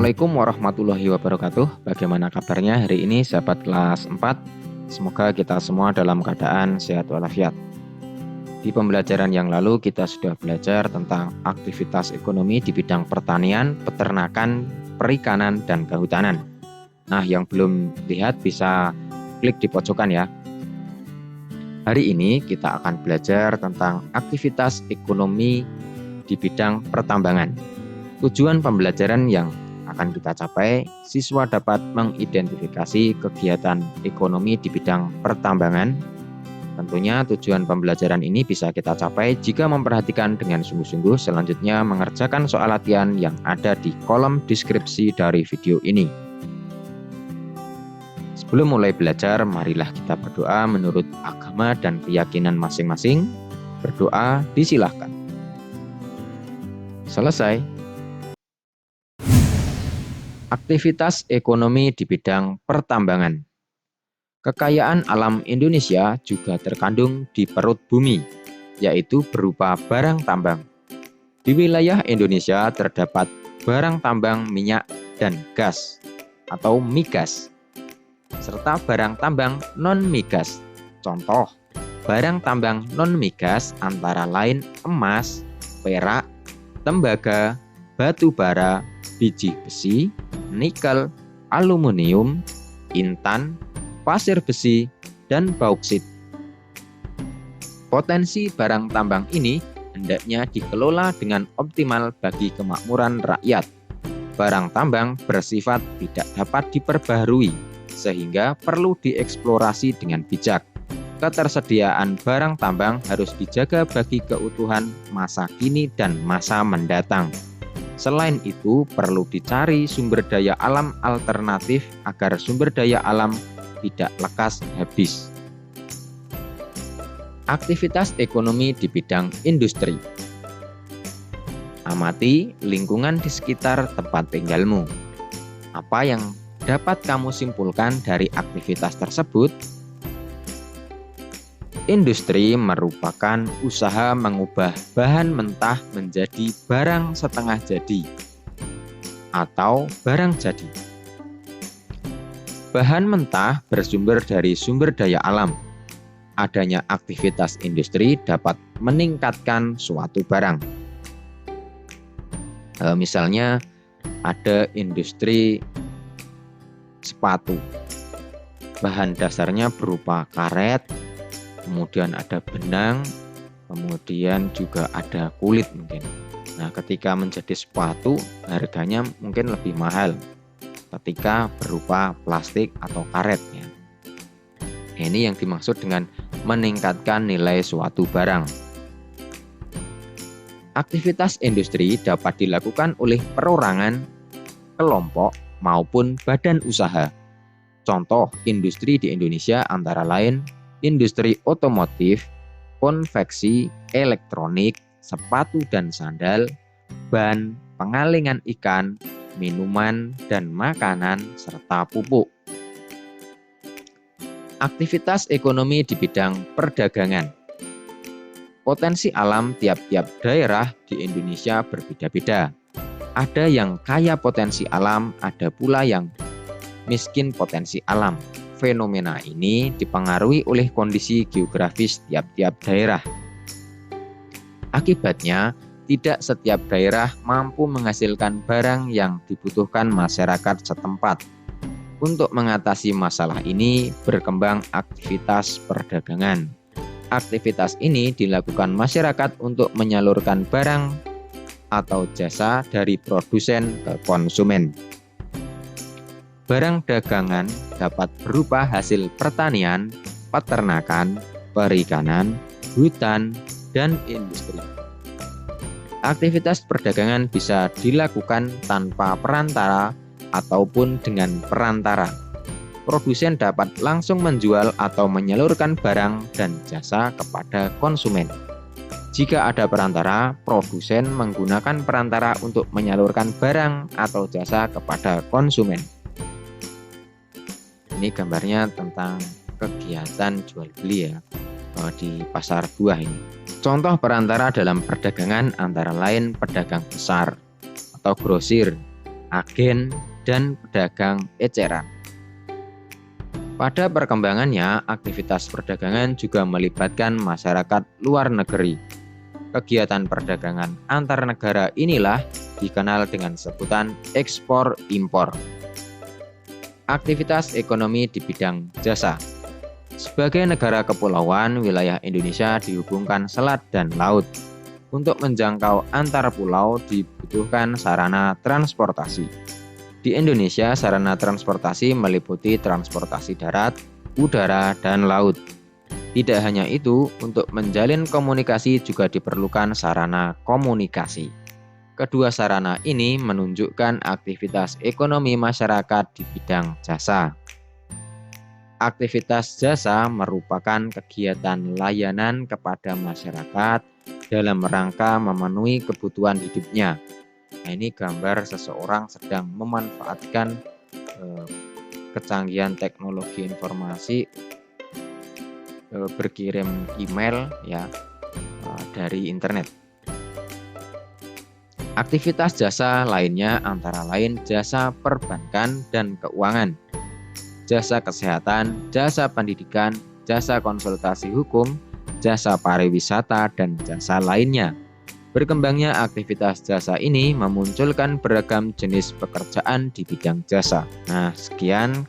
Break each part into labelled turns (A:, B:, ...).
A: Assalamualaikum warahmatullahi wabarakatuh. Bagaimana kabarnya hari ini sahabat kelas 4? Semoga kita semua dalam keadaan sehat walafiat. Di pembelajaran yang lalu kita sudah belajar tentang aktivitas ekonomi di bidang pertanian, peternakan, perikanan, dan kehutanan. Nah, yang belum lihat bisa klik di pojokan ya. Hari ini kita akan belajar tentang aktivitas ekonomi di bidang pertambangan. Tujuan pembelajaran yang akan kita capai, siswa dapat mengidentifikasi kegiatan ekonomi di bidang pertambangan. Tentunya tujuan pembelajaran ini bisa kita capai jika memperhatikan dengan sungguh-sungguh, selanjutnya mengerjakan soal latihan yang ada di kolom deskripsi dari video ini. Sebelum mulai belajar, marilah kita berdoa menurut agama dan keyakinan masing-masing. Berdoa disilahkan. Selesai. Aktivitas ekonomi di bidang pertambangan. Kekayaan alam Indonesia juga terkandung di perut bumi, yaitu berupa barang tambang. Di wilayah Indonesia terdapat barang tambang minyak dan gas atau migas, serta barang tambang non-migas. Contoh, barang tambang non-migas antara lain emas, perak, tembaga, batu bara, biji besi, nikel, aluminium, intan, pasir besi, dan bauksit. Potensi barang tambang ini hendaknya dikelola dengan optimal bagi kemakmuran rakyat. Barang tambang bersifat tidak dapat diperbaharui, sehingga perlu dieksplorasi dengan bijak. Ketersediaan barang tambang harus dijaga bagi keutuhan masa kini dan masa mendatang. Selain itu, perlu dicari sumber daya alam alternatif agar sumber daya alam tidak lekas habis. Aktivitas ekonomi di bidang industri. Amati lingkungan di sekitar tempat tinggalmu. Apa yang dapat kamu simpulkan dari aktivitas tersebut? Industri merupakan usaha mengubah bahan mentah menjadi barang setengah jadi atau barang jadi. Bahan mentah bersumber dari sumber daya alam. Adanya aktivitas industri dapat meningkatkan suatu barang. Misalnya ada industri sepatu. Bahan dasarnya berupa karet, kemudian ada benang, kemudian juga ada kulit mungkin. Nah, ketika menjadi sepatu, harganya mungkin lebih mahal ketika berupa plastik atau karet ya. Ini yang dimaksud dengan meningkatkan nilai suatu barang. Aktivitas industri dapat dilakukan oleh perorangan, kelompok, maupun badan usaha. Contoh industri di Indonesia antara lain industri otomotif, konveksi, elektronik, sepatu dan sandal, ban, pengalengan ikan, minuman dan makanan, serta pupuk. Aktivitas ekonomi di bidang perdagangan. Potensi alam tiap-tiap daerah di Indonesia berbeda-beda. Ada yang kaya potensi alam, ada pula yang miskin potensi alam. Fenomena ini dipengaruhi oleh kondisi geografis tiap-tiap daerah. Akibatnya, tidak setiap daerah mampu menghasilkan barang yang dibutuhkan masyarakat setempat. Untuk mengatasi masalah ini, berkembang aktivitas perdagangan. Aktivitas ini dilakukan masyarakat untuk menyalurkan barang atau jasa dari produsen ke konsumen. Barang dagangan dapat berupa hasil pertanian, peternakan, perikanan, hutan, dan industri. Aktivitas perdagangan bisa dilakukan tanpa perantara ataupun dengan perantara. Produsen dapat langsung menjual atau menyalurkan barang dan jasa kepada konsumen. Jika ada perantara, produsen menggunakan perantara untuk menyalurkan barang atau jasa kepada konsumen. Ini gambarnya tentang kegiatan jual beli ya di pasar buah ini. Contoh perantara dalam perdagangan antara lain pedagang besar atau grosir, agen, dan pedagang eceran. Pada perkembangannya, aktivitas perdagangan juga melibatkan masyarakat luar negeri. Kegiatan perdagangan antar negara inilah dikenal dengan sebutan ekspor-impor. Aktivitas ekonomi di bidang jasa. Sebagai negara kepulauan, wilayah Indonesia dihubungkan selat dan laut. Untuk menjangkau antar pulau dibutuhkan sarana transportasi. Di Indonesia, sarana transportasi meliputi transportasi darat, udara, dan laut. Tidak hanya itu, untuk menjalin komunikasi juga diperlukan sarana komunikasi. Kedua sarana ini menunjukkan aktivitas ekonomi masyarakat di bidang jasa. Aktivitas jasa merupakan kegiatan layanan kepada masyarakat dalam rangka memenuhi kebutuhan hidupnya. Nah, ini gambar seseorang sedang memanfaatkan kecanggihan teknologi informasi, berkirim email ya dari internet. Aktivitas jasa lainnya antara lain jasa perbankan dan keuangan, jasa kesehatan, jasa pendidikan, jasa konsultasi hukum, jasa pariwisata, dan jasa lainnya. Berkembangnya aktivitas jasa ini memunculkan beragam jenis pekerjaan di bidang jasa. Nah, sekian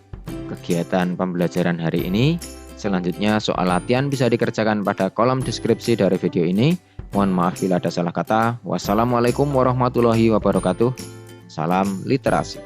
A: kegiatan pembelajaran hari ini. Selanjutnya soal latihan bisa dikerjakan pada kolom deskripsi dari video ini. Mohon maaf bila ada salah kata. Wassalamualaikum warahmatullahi wabarakatuh. Salam literasi.